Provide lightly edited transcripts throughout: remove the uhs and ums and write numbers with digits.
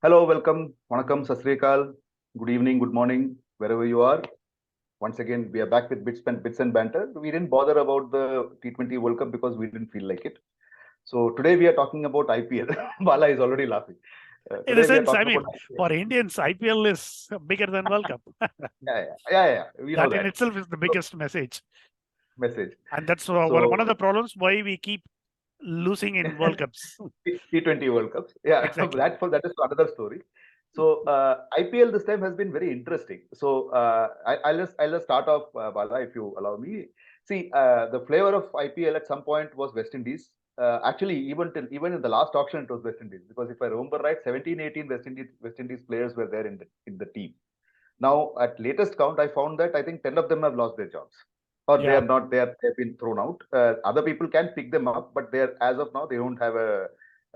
Hello, welcome, Vanakkam, Sasrikal. Good evening, good morning, wherever you are. Once again, we are back with bits and banter. We didn't bother about the T20 World Cup because we didn't feel like it. So today we are talking about IPL. Bala is already laughing. In a Today we are sense, talking about IPL. for Indians, IPL is bigger than World Cup. Yeah. We know That in that. itself is the So, biggest message. message. And that's one of So the problems why we keep losing in World Cups. T20 World Cups. Yeah, Exactly. that is another story. So IPL this time has been very interesting. So I'll just start off, Bala, if you allow me. See, the flavor of IPL at some point was West Indies. Actually, even in the last auction, it was West Indies because if I remember right, 17, 18 West Indies players were there in the team. Now, at latest count, I found that I think 10 of them have lost their jobs, or they Yeah. are not. They've been thrown out. Other people can pick them up, but they're as of now they don't have a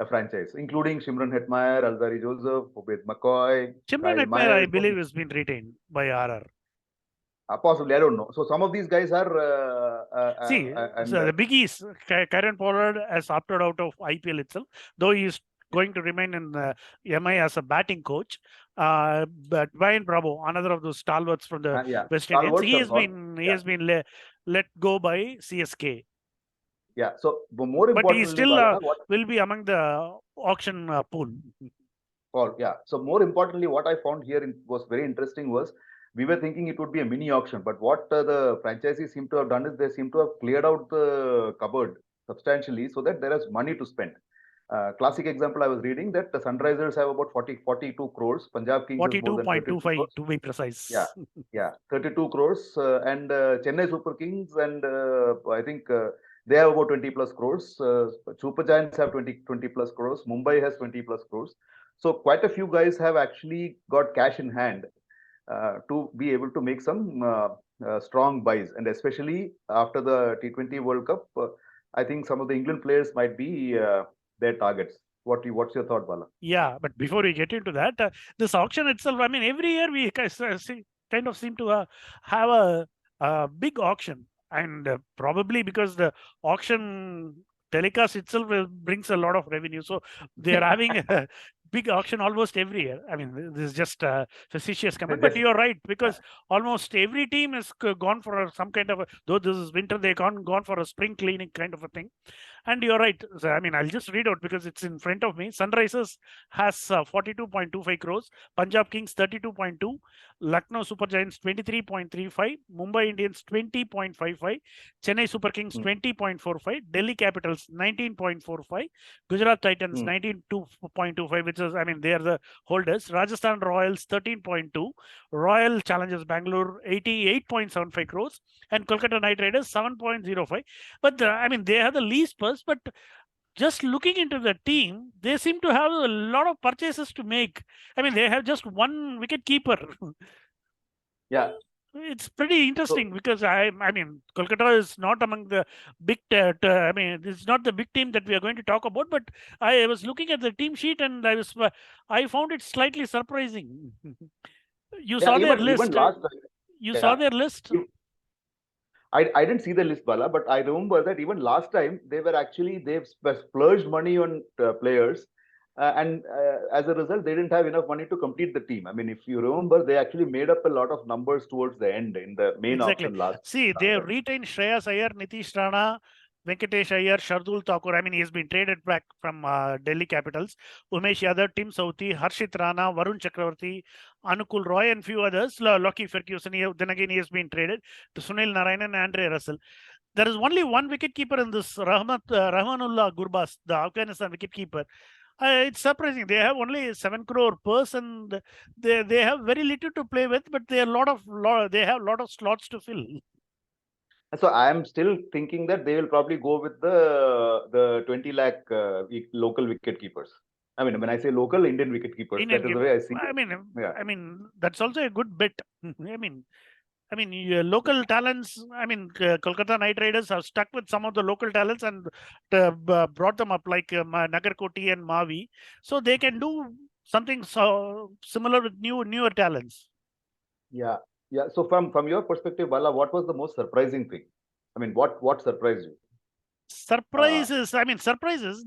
franchise, including Shimron Hetmeyer, Alzari Joseph, Obed McCoy, Chimran Kyle Hetmeyer, I Myers. believe, has been retained by RR. Possibly, I don't know. So some of these guys are See, and so the biggies, Karen Pollard has opted out of IPL itself, though he is going to remain in MI as a batting coach. But Brian Bravo, another of those stalwarts from the yeah, West Indians, stalwarts he have has gone. been he Yeah, has been let go by CSK, yeah. So more but he importantly, still Bala, what will be among the auction pool. Or yeah. So more importantly, what I found here was very interesting was we were thinking it would be a mini auction, but what the franchisees seem to have done is they seem to have cleared out the cupboard substantially so that there is money to spend. Classic example I was reading that the Sunrisers have about 42 crores. Punjab Kings has more than 32 42.25 crores. to be Yeah, precise. yeah, 32 crores. And Chennai Super Kings and I think they have about 20 plus crores. Super Giants have 20 plus crores. Mumbai has 20 plus crores. So quite a few guys have actually got cash in hand to be able to make some strong buys. And especially after the T20 World Cup, I think some of the England players might be their targets. What's your thought, Bala? Yeah, but before we get into that, this auction itself, I mean, every year we kind of seem to have a big auction, and probably because the auction telecast itself brings a lot of revenue, so they are having a big auction almost every year. I mean, this is just a facetious comment, but Just you're right yeah, because almost every team has gone for some kind of though this is winter, they gone for a spring cleaning kind of a thing. And you're right. So, I mean, I'll just read out because it's in front of me. Sunrisers has 42.25 crores, Punjab Kings 32.2, Lucknow Super Giants 23.35, Mumbai Indians 20.55, Chennai Super Kings mm, 20.45, Delhi Capitals 19.45, Gujarat Titans mm, 19.25, which is, I mean, they are the holders. Rajasthan Royals 13.2, Royal Challengers Bangalore 88.75 crores, and Kolkata Knight Riders 7.05. But I mean, they have the least purse, but just looking into the team, they seem to have a lot of purchases to make. I mean, they have just one wicket keeper. yeah. It's pretty So interesting because I mean, Kolkata is not among the big. I mean, it's not the big team that we are going to talk about. But I was looking at the team sheet and I found it slightly surprising. You yeah, saw their even list. last time, You saw yeah. their list. I didn't see the list, Bala, but I remember that even last time they've splurged money on players, and as a result, they didn't have enough money to complete the team. I mean, if you remember, they actually made up a lot of numbers towards the end in the main Exactly. auction See, they last have time. retained Shreyas Iyer, Nitish Rana, Venkatesh Iyer, Shardul Thakur. I mean, he has been traded back from Delhi Capitals. Umesh Yadav, Tim Sauti, Harshit Rana, Varun Chakravarti, Anukul Roy, and few others. Lockie Ferguson. Then again, he has been traded to Sunil Narayanan and Andre Russell. There is only one wicketkeeper in this, Rahmanullah Gurbas, the Afghanistan wicketkeeper. It's surprising. They have only 7 crore purse, and they have very little to play with, but they they have a lot of slots to fill. So I am still thinking that they will probably go with the 20 lakh local wicket keepers. I mean, when I say local Indian wicket keepers, Indian that is the game. way I see I it. mean, Yeah. that's also a good bet. Local talents. I mean, Kolkata Knight Riders have stuck with some of the local talents and brought them up, like Nagarkoti and Mavi, so they can do something so similar with newer talents. Yeah, yeah. So from your perspective, Bala, what was the most surprising thing? I mean, what surprised you? Uh, Surprises. I mean, surprises.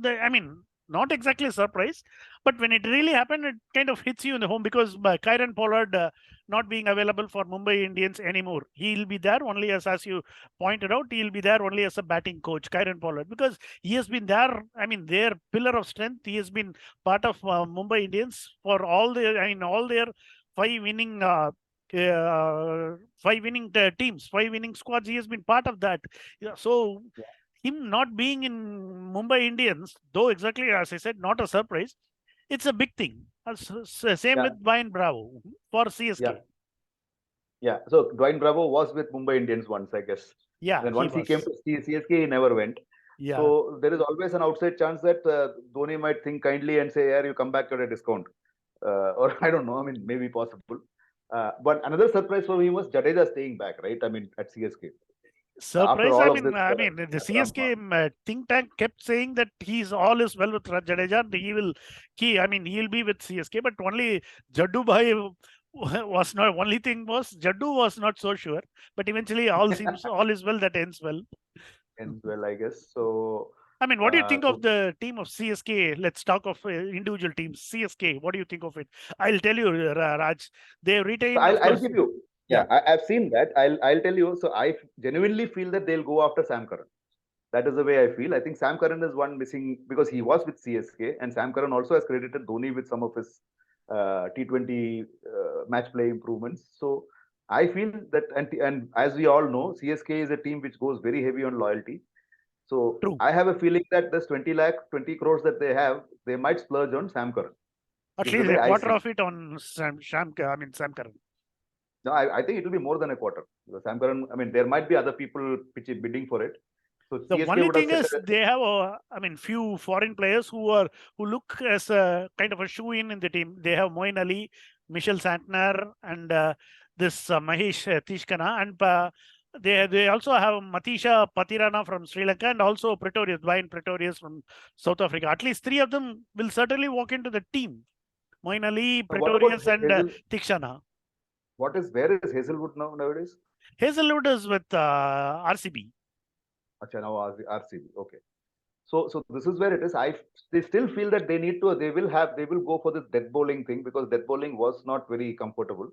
not exactly a surprise, but when it really happened, it kind of hits you in the home because Kyron Pollard not being available for Mumbai Indians anymore. He'll be there only as you pointed out, he'll be there only as a batting coach, Kyron Pollard, because he has been there. I mean, their pillar of strength. He has been part of Mumbai Indians for all their, I mean, all their five winning. Five winning teams, five winning squads. He has been part of that. Yeah, so him not being in Mumbai Indians, though exactly as I said, not a surprise. It's a big thing. Same with Brian Bravo for CSK. Yeah. So Dwayne Bravo was with Mumbai Indians once, I guess. Yeah. And once he came to CSK, he never went. Yeah. So there is always an outside chance that Dhoni might think kindly and say, "Yeah, you come back at a discount," or I don't know. I mean, maybe possible. But another surprise for me was Jadeja staying back, right? I mean, at CSK. Surprise! All I of mean, this, the CSK think tank kept saying that he's all is well with Jadeja. He will, he'll be with CSK, but only Jaddu Bhai was not. Only thing was Jaddu was not so sure, but eventually all seems all is well that ends well. Ends well, I guess. So. I mean, what do you think of the team of CSK? Let's talk of individual teams. CSK, what do you think of it? I'll tell you, Raj. They retained. I'll give you. Yeah, I've seen that. I'll tell you. So I genuinely feel that they'll go after Sam Curran. That is the way I feel. I think Sam Curran is one missing because he was with CSK, and Sam Curran also has credited Dhoni with some of his T20 match play improvements. So I feel that, and as we all know, CSK is a team which goes very heavy on loyalty. So True. I have a feeling that this 20 crores that they have, they might splurge on Sam Curran. At least a quarter of it on Sam Curran. No, I think it will be more than a quarter. Because Sam Curran, I mean, there might be other people bidding for it. So the CSK only thing is they have few foreign players who look as a kind of a shoe-in the team. They have Moin Ali, Michel Santner, and this Mahesh Tishkana, and they also have Matisha Patirana from Sri Lanka, and also Dwayne Pretorius from South Africa. At least three of them will certainly walk into the team. Moin Ali, Pretorius, and Tishkana. Where is Hazelwood nowadays? Hazelwood is with RCB. Achha, now RCB. Okay. So this is where it is. They still feel that they will go for this death bowling thing because death bowling was not very comfortable.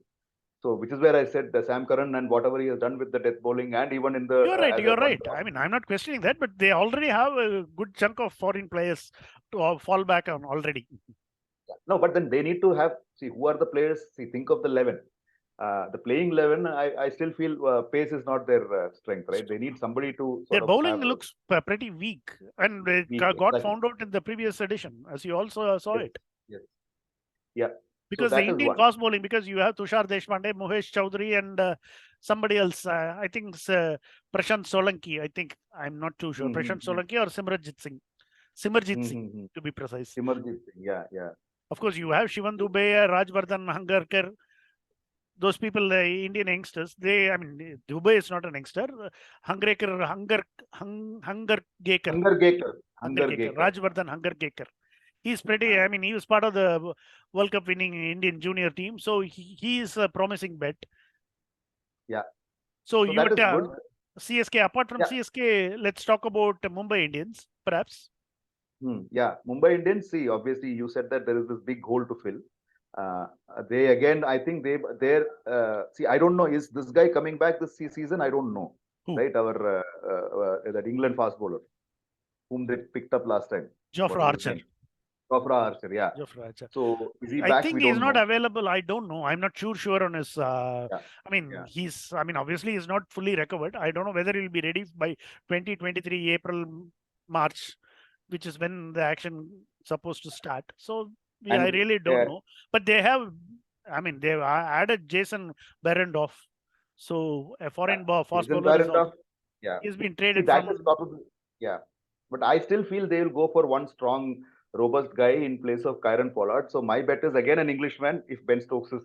So which is where I said the Sam Curran and whatever he has done with the death bowling and even in the. You're right. I mean, I'm not questioning that, but they already have a good chunk of foreign players to fall back on already. No, but then they need to see who are the players. Think of the 11. The playing 11, I still feel pace is not their strength, right? They need somebody to. Their bowling looks pretty weak, and it got found out in the previous edition, as you also saw it. Yes. Yeah. Because the Indian fast bowling, because you have Tushar Deshpande, Mukesh Chowdhury, and somebody else. I think it's Prashant Solanki. I think I'm not too sure. Prashant Solanki or Simranjit Singh. Singh, to be precise. Simranjit Singh, yeah. Of course, you have Shivan Dubey, Rajvardhan Hangarkar. Those people, Indian youngsters, Dubey is not an youngster. Hangarkar, Rajvardhan Hangarkar. He's pretty, he was part of the World Cup winning Indian junior team. So he is a promising bet. Yeah. So you would CSK, apart from CSK, let's talk about Mumbai Indians, perhaps. Yeah, Mumbai Indians, see, obviously you said that there is this big hole to fill. They again, I think they're see, I don't know, is this guy coming back this season? I don't know. Who? Right, our that England fast bowler whom they picked up last time. Jofra Archer. Yeah. Jofra Archer. So is he back? I think he's not available. I don't know. I'm not sure on his. He's. Obviously he's not fully recovered. I don't know whether he'll be ready by 2023 April, March, which is when the action supposed to start. So I really don't know. But they have. They've added Jason Behrendorff. So a foreign fast bowler. He's been traded. That is probably. Yeah. But I still feel they will go for one strong, robust guy in place of Kyron Pollard. So my bet is again an Englishman. If Ben Stokes is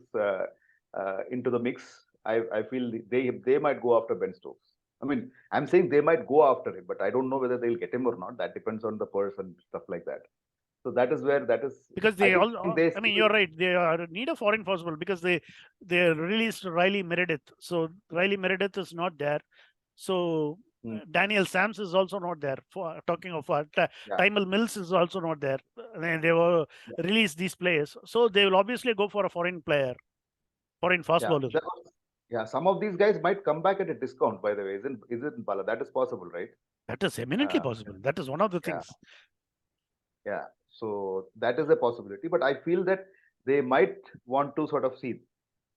into the mix, I feel they might go after Ben Stokes. I'm saying they might go after him, but I don't know whether they'll get him or not. That depends on the person, stuff like that. So that is where that is. Because you're right. They need a foreign fast bowler because they released Riley Meredith. So Riley Meredith is not there. So Daniel Sams is also not there. Talking of Tymal Mills is also not there. and they will release these players. So they will obviously go for a foreign player, foreign fast bowler. Yeah, some of these guys might come back at a discount, by the way, isn't Bala? That is possible, right? That is eminently possible. That is one of the things. Yeah. So that is a possibility. But I feel that they might want to sort of see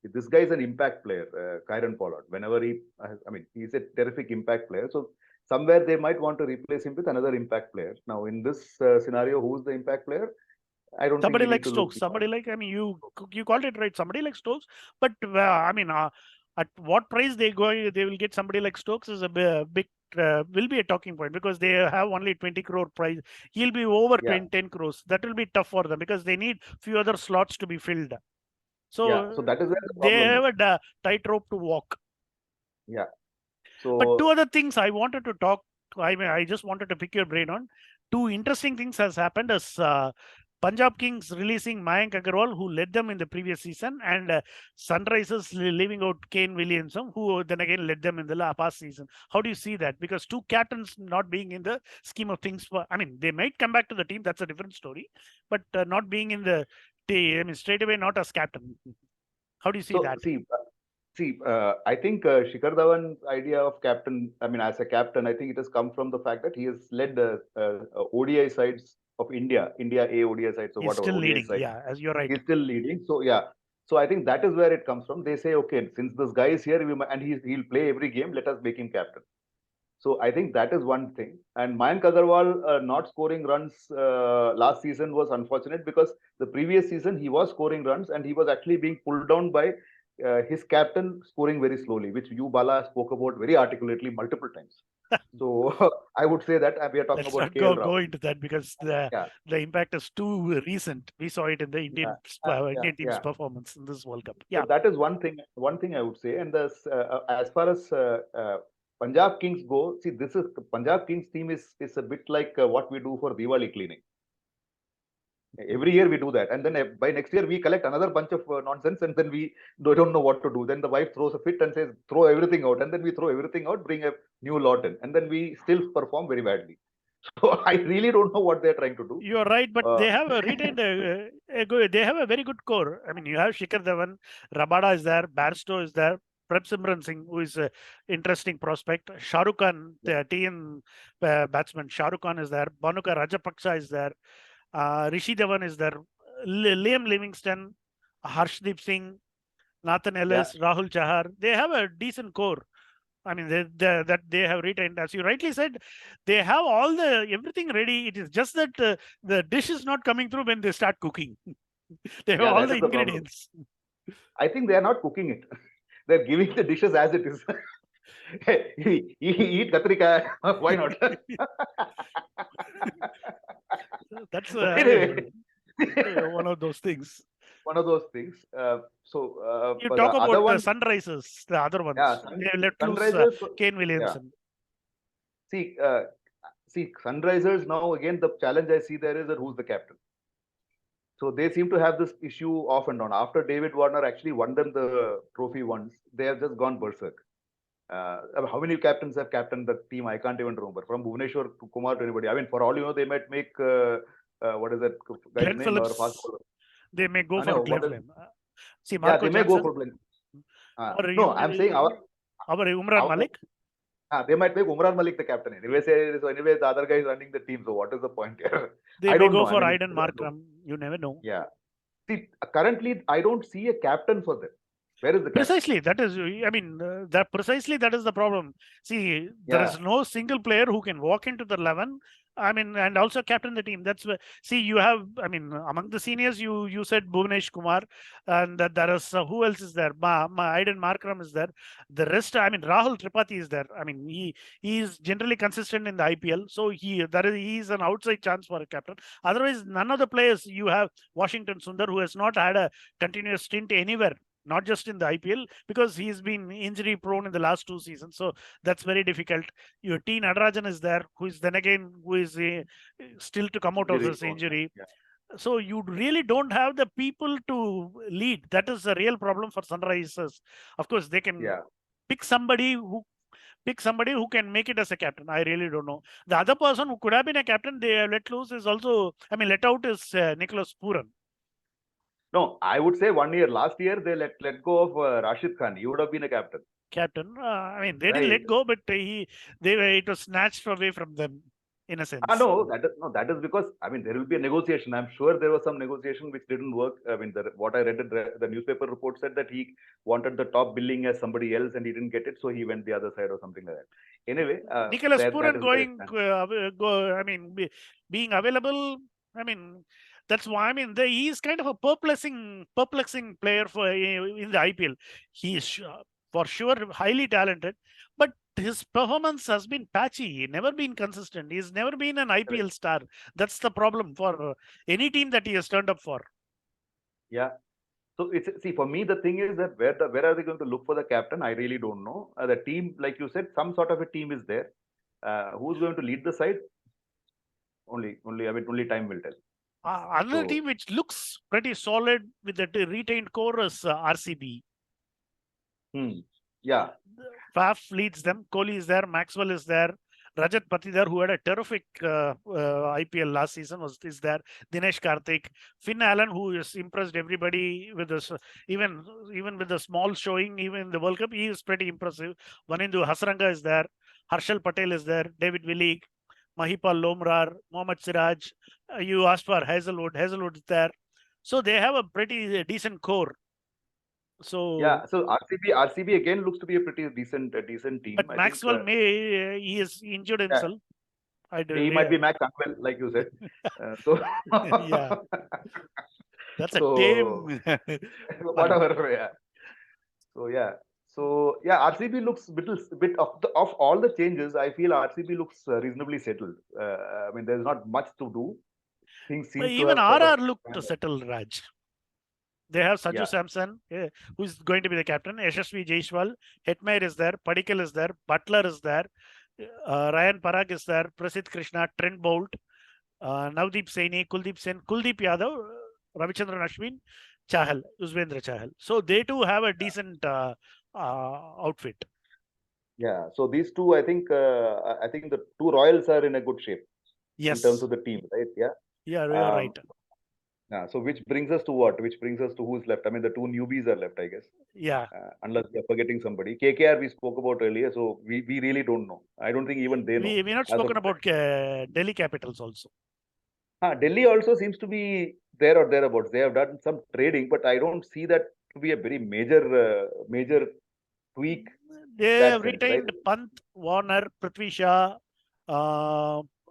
this guy is an impact player, Kyron Pollard. Whenever he's a terrific impact player. So somewhere they might want to replace him with another impact player. Now, in this scenario, who's the impact player? I don't Somebody think we like need to Stokes. Somebody like, I mean, you called it right. Somebody like Stokes. But I mean, at what price they will get somebody like Stokes is a big will be a talking point, because they have only 20 crore price. He'll be over 10 crores. That will be tough for them because they need few other slots to be filled. So, so that is where the they problem have is. a tightrope to walk. Yeah. But So two other things I wanted to talk. I mean, I just wanted to pick your brain on. Two interesting things has happened as Punjab Kings releasing Mayank Agarwal, who led them in the previous season, and Sunrisers leaving out Kane Williamson, who then again led them in the past season. How do you see that? Because two captains not being in the scheme of things, I mean, they might come back to the team. That's a different story. But not being in the team, I mean, straight away not as captain. How do you see that? I think Shikhar Dhawan's idea of captain, I mean, as a captain, I think it has come from the fact that he has led ODI sides of India A ODI sides, so He's whatever still ODI leading. sides. Yeah, as you're right. He's still leading. So yeah, so I think that is where it comes from. They say, okay, since this guy is here, and he'll play every game, let us make him captain. So I think that is one thing. And Mayank Agarwal not scoring runs last season was unfortunate, because the previous season he was scoring runs and he was actually being pulled down by his captain scoring very slowly, which you, Bala, spoke about very articulately multiple times. So I would say that we are talking Let's about not KL go Rahul. into that, because the impact is too recent. We saw it in the Indian team's performance in this World Cup. Yeah, so that is one thing. One thing I would say. And as far as Punjab Kings go, see, this is Punjab Kings team is a bit like what we do for Diwali cleaning. Every year we do that, and then by next year we collect another bunch of nonsense, and then we don't know what to do. Then the wife throws a fit and says, "Throw everything out," and then we throw everything out, bring a new lot in, and then we still perform very badly. So I really don't know what they're trying to do. You're right, but they have retained they have a very good core. I mean, you have Shikhar Dhawan, Rabada is there, Barstow is there, Prem Simran Singh, who is an interesting prospect. Shah Rukh Khan, the TN batsman, Shah Rukh Khan is there. Bhanuka Rajapaksa is there. Rishi Dhawan is there. Liam Livingston, Harshdeep Singh, Nathan Ellis, Rahul Chahar. They have a decent core. I mean, that they have retained, as you rightly said, they have all everything ready. It is just that the dish is not coming through when they start cooking. They have all the ingredients. I think they are not cooking it. They're giving the dishes as it is. Eat katrika. Why not? That's one of those things. One of those things. You talk about the Sunrisers, the other ones. They let loose Kane Williamson. See, Sunrisers now again, the challenge I see there is that who's the captain. So they seem to have this issue off and on. After David Warner actually won them the trophy once, they have just gone berserk. How many captains have captained the team? I can't even remember. From Bhuvneshwar to Kumar to anybody. I mean, for all you know, they might make what is that guy's Glenn name? Phillips. They may go for Glenn Phillips. See, Marco they may go for Glenn. No, I'm saying our Umran Malik. They might make Umran Malik the captain. Anyway, the other guy is running the team. So what is the point here? They may go for Aiden Markram. You never know. Yeah. See, currently I don't see a captain for them. Where is the captain? Precisely, that is, I mean, that is the problem. See, there is no single player who can walk into the 11. I mean, and also captain the team. That's where, see, you have, I mean, among the seniors, you said Bhuvnesh Kumar, and there is who else is there? Aiden Markram is there. The rest, I mean, Rahul Tripathi is there. I mean, he is generally consistent in the IPL, so he is an outside chance for a captain. Otherwise, none of the players. You have Washington Sundar, who has not had a continuous stint anywhere, not just in the IPL, because he's been injury prone in the last 2 seasons. So that's very difficult. Your T. Nadarajan is there, who is still to come out of this injury. Yeah. So you really don't have the people to lead. That is a real problem for Sunrisers. Of course, they can pick somebody who pick somebody who can make it as a captain. I really don't know. The other person who could have been a captain, they have let loose is also, I mean, let out is Nicholas Puran. No, I would say 1 year. Last year they let go of Rashid Khan. He would have been a captain. Captain. I mean, they didn't Right. let go, but it was snatched away from them in a sense. No, that is because I mean there will be a negotiation. I'm sure there was some negotiation which didn't work. I mean, what I read in the newspaper report said that he wanted the top billing as somebody else and he didn't get it, so he went the other side or something like that. Anyway, Nicholas that Puran is where it going, stands. I mean, being available. I mean, that's why. I mean, he's kind of a perplexing player for in the IPL. He is for sure highly talented, but his performance has been patchy. Never been consistent. He's never been an IPL star. That's the problem for any team that he has turned up for. Yeah. So see for me the thing is that where are they going to look for the captain? I really don't know. The team, like you said, some sort of a team is there. Who's going to lead the side? Only time will tell. Another So team which looks pretty solid with the retained core is RCB. yeah, Faf leads them. Kohli is there. Maxwell is there. Rajat Patidar, who had a terrific IPL last season, is there. Dinesh Karthik, Finn Allen, who has impressed everybody with this, even with the small showing, even in the World Cup, he is pretty impressive. Vanindu Hasranga is there. Harshal Patel is there. David Willig, Mahipal Lomrar, Mohammad Siraj. You asked for Hazelwood. Hazelwood is there. So they have a pretty decent core. So yeah. So RCB again looks to be a pretty decent team. but I Maxwell think he is injured yeah, himself. I do. he might be Max Unwell, like you said. So Yeah, that's a so tame. whatever. Yeah. So yeah. So yeah, RCB looks bit of all the changes. I feel RCB looks reasonably settled. I mean, there's not much to do. Things But seem to even have sort of RR looked settled, Raj. They have Sanju yeah. Samson, who's going to be the captain. Yashasvi Jaishwal, Hetmair is there, Padikkal is there, Butler is there, Ryan Parag is there, Prasidh Krishna, Trent Bolt, Navdeep Saini, Kuldeep Sen, Kuldeep Yadav, Ravichandran Ashwin, Chahal, Uzvendra Chahal. So they too have a decent outfit. Yeah. So these two, I think the two Royals are in a good shape in terms Yes. of the team, right? Yeah. Yeah, you're right. Yeah. So which brings us to what? Which brings us to who's left? I mean, the two newbies are left, I guess. Yeah. Unless we are forgetting somebody. KKR we spoke about earlier, so we really don't know. I don't think even they know. We not As of spoken about Delhi Capitals also. Delhi also seems to be there or thereabouts. They have done some trading, but I don't see that to be a very major tweak They that have sense, right? retained Pant, Warner, Prithvi Shah,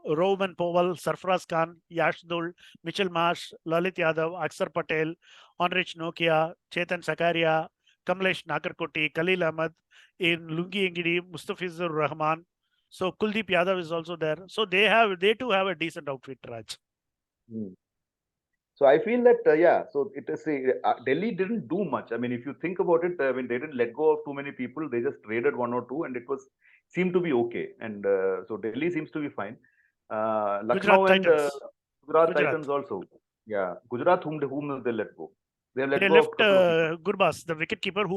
Roman Powell, Sarfraz Khan, Yash Dul, Mitchell Marsh, Lalit Yadav, Aksar Patel, Onrich Nokia, Chetan Sakaria, Kamlesh Nagarkoti, Khalil Ahmed, in Lungi Engidi, Mustafizur Rahman. So Kuldeep Yadav is also there. So they too have a decent outfit, Raj. Hmm. So I feel that so it is Delhi didn't do much. I mean, if you think about it, I mean they didn't let go of too many people. They just traded one or two, and it was seemed to be okay. And so Delhi seems to be fine. Gujarat Lucknow and Titans. Gujarat Gujarat. Titans also. Yeah, Gujarat whom they let go? They have let They go of left a couple of people. Gurbas, the wicketkeeper,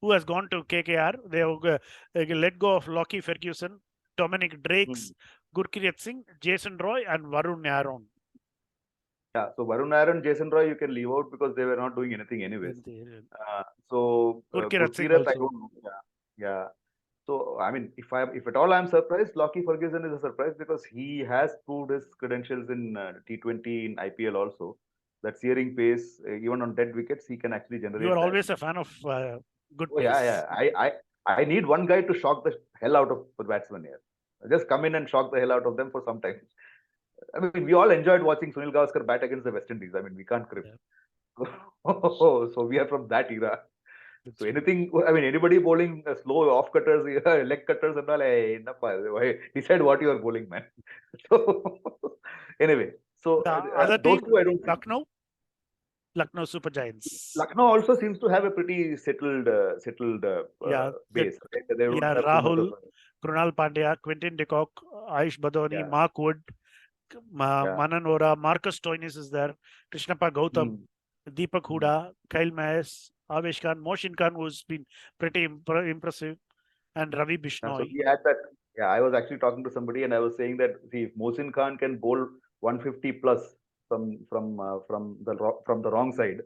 who has gone to KKR. They have let go of Lockie Ferguson, Dominic Drakes, Hmm. Gurkirat Singh, Jason Roy, and Varun Aaron. Yeah, so Varun Aaron, Jason Roy, you can leave out because they were not doing anything anyways. So Gurkirat Singh Gurkirat, I also. don't know. Yeah. So I mean, if at all I'm surprised, Lockie Ferguson is a surprise because he has proved his credentials in T20 in IPL also. That searing pace, even on dead wickets, he can actually You are generate that. always a fan of good Oh yeah, pace. yeah. I need one guy to shock the hell out of the batsman here. Just come in and shock the hell out of them for some time. I mean, we all enjoyed watching Sunil Gavaskar bat against the West Indies. I mean, we can't crib. Yeah. So we are from that era. That's So true. anything, I mean, anybody bowling slow off cutters, leg cutters and all, hey, decide what you are bowling, man. So anyway, so The other those team, two I don't think. Lucknow Super Giants. Lucknow also seems to have a pretty settled Yeah, base. Right? They don't have too much of Rahul, Krunal Pandya, Quinton de Kock, Aish Badoni, yeah, Mark Wood, yeah. Manan Ora, Marcus Stoinis is there, Krishnappa Gautam, Mm, Deepak mm. Huda, Kyle Mayes, Avesh Khan, Moshin Khan, who's been pretty impressive, and Ravi So Bishnoi. we had that. Yeah, I was actually talking to somebody and I was saying that, see, if Mohsin Khan can bowl 150 plus from the wrong side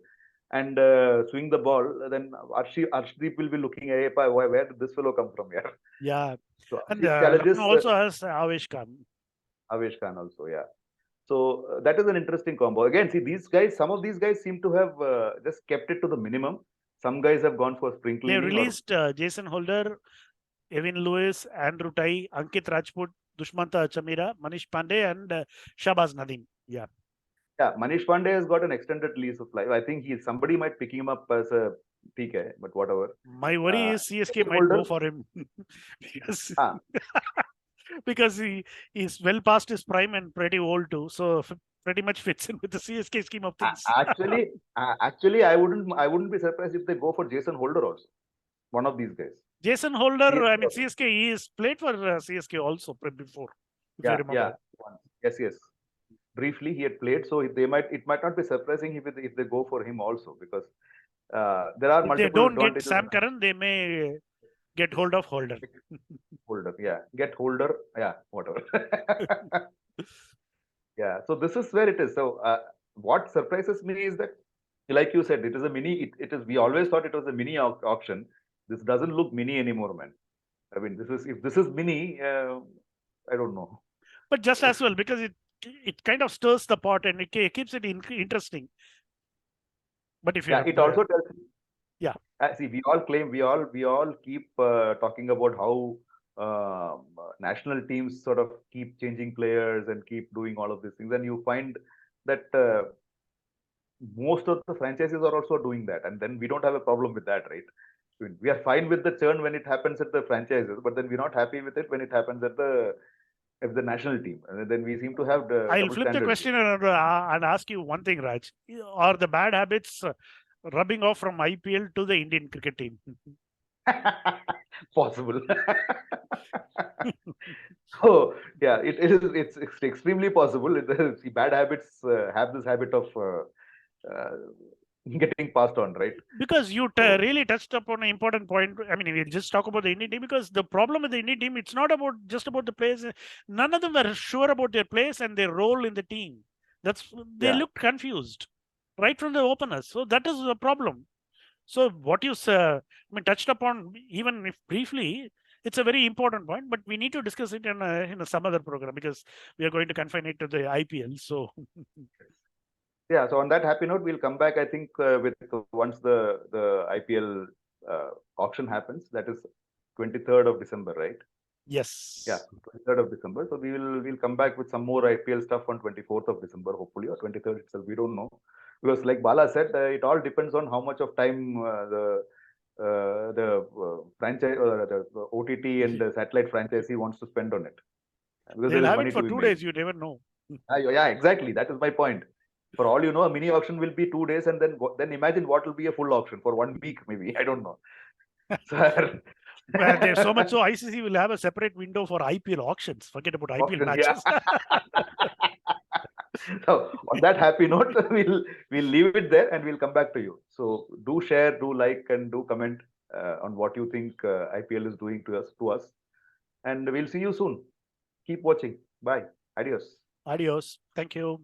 and swing the ball, then Arshdeep will be looking at, hey, where did this fellow come from here? Yeah. So And Arshdeep challenges Lucknow also has Avesh Khan. Avesh Khan also, yeah. So that is an interesting combo. Again, see, these guys, some of these guys seem to have just kept it to the minimum. Some guys have gone for spring They cleaning. released Jason Holder, Evan Lewis, Andrew Tai, Ankit Rajput, Dushmanta Chamira, Manish Pandey, and Shahbaz Nadeem. Yeah. Yeah, Manish Pandey has got an extended lease of life. I think somebody might pick him up as a PK, but whatever. My worry is CSK might Holder, go for him because ah, because he's well past his prime and pretty old too. So pretty much fits in with the CSK scheme of things. actually, I wouldn't be surprised if they go for Jason Holder also, one of these guys. Jason Holder, I mean CSK, CSK, he is played for CSK also before, if you yeah, remember. yeah, yes. Briefly, he had played, so it might not be surprising if they go for him also, because there are If they multiple don't get advantages. Sam Curran, they may get hold of Holder. Holder, yeah, get Holder, yeah, whatever. Yeah, so this is where it is. So what surprises me is that, like you said, it is a mini. It is. We always thought it was a mini auction. This doesn't look mini anymore, man. I mean, if this is mini, I don't know. But just as well, because it kind of stirs the pot and it keeps it interesting. But if Yeah, you're it also tells. yeah, See, we all keep talking about how national teams sort of keep changing players and keep doing all of these things, and you find that most of the franchises are also doing that, and then we don't have a problem with that, right? I mean, we are fine with the churn when it happens at the franchises, but then we're not happy with it when it happens at the national team, and then we seem to have the I'll double flip the standards. question and ask you one thing, Raj. Are the bad habits rubbing off from IPL to the Indian cricket team? Possible. So yeah, it's extremely possible. The bad habits have this habit of getting passed on, right? Because you So really touched upon an important point. I mean, we'll just talk about the Indian team because the problem with the Indian team, it's not about just about the players. None of them were sure about their place and their role in the team. They yeah, looked confused right from the openers. So that is the problem. So what you touched upon, even if briefly, it's a very important point. But we need to discuss it in some other program because we are going to confine it to the IPL. So yeah. So on that happy note, we'll come back. I think with once the IPL auction happens, that is 23rd of December, right? yes, Yeah, 23rd of December. So we'll come back with some more IPL stuff on 24th of December, hopefully, or 23rd itself. We don't know, because like Bala said, it all depends on how much of time the franchise or the OTT and the satellite franchisee wants to spend on it, because there they'll is have money it to for be 2 made. days. You never know. Yeah, exactly. That is my point. For all you know, a mini auction will be 2 days, and then imagine what will be a full auction for 1 week, maybe. I don't know. So, Well, there's so much so ICC will have a separate window for IPL auctions. Forget about IPL auctions, yeah. matches. So on that happy note, we'll leave it there and we'll come back to you. So do share, do like, and do comment on what you think IPL is doing to us, and we'll see you soon. Keep watching. Bye. Adios. Adios. Thank you.